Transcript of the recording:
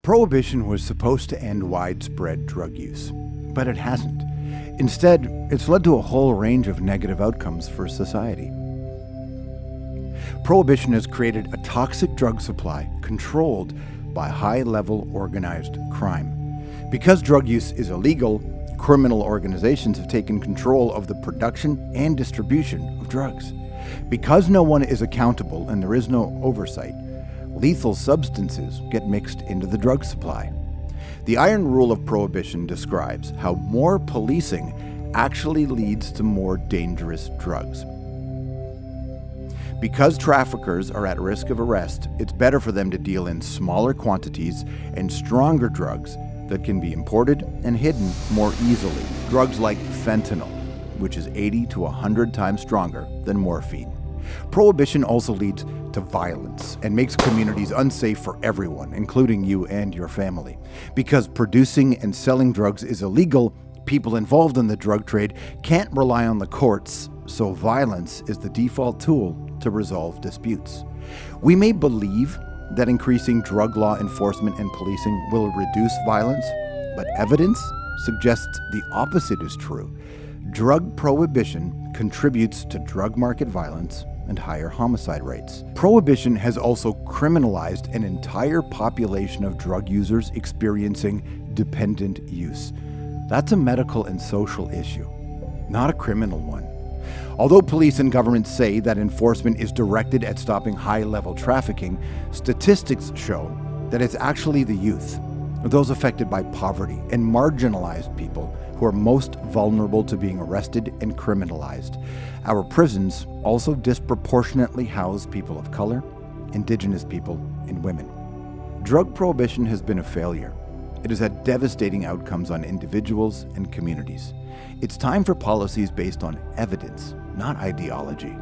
Prohibition was supposed to end widespread drug use, but it hasn't. Instead, it's led to a whole range of negative outcomes for society. Prohibition has created a toxic drug supply controlled by high-level organized crime. Because drug use is illegal, criminal organizations have taken control of the production and distribution of drugs. Because no one is accountable and there is no oversight, lethal substances get mixed into the drug supply. The iron rule of prohibition describes how more policing actually leads to more dangerous drugs. Because traffickers are at risk of arrest, it's better for them to deal in smaller quantities and stronger drugs that can be imported and hidden more easily. Drugs like fentanyl, which is 80 to 100 times stronger than morphine. Prohibition also leads to violence and makes communities unsafe for everyone, including you and your family. Because producing and selling drugs is illegal, people involved in the drug trade can't rely on the courts, so violence is the default tool to resolve disputes. We may believe that increasing drug law enforcement and policing will reduce violence, but evidence suggests the opposite is true. Drug prohibition contributes to drug market violence and higher homicide rates. Prohibition has also criminalized an entire population of drug users experiencing dependent use. That's a medical and social issue, not a criminal one. Although police and governments say that enforcement is directed at stopping high-level trafficking, statistics show that it's actually the youth, those affected by poverty, and marginalized people who are most vulnerable to being arrested and criminalized. Our prisons also disproportionately house people of color, indigenous people, and women. Drug prohibition has been a failure. It has had devastating outcomes on individuals and communities. It's time for policies based on evidence, not ideology.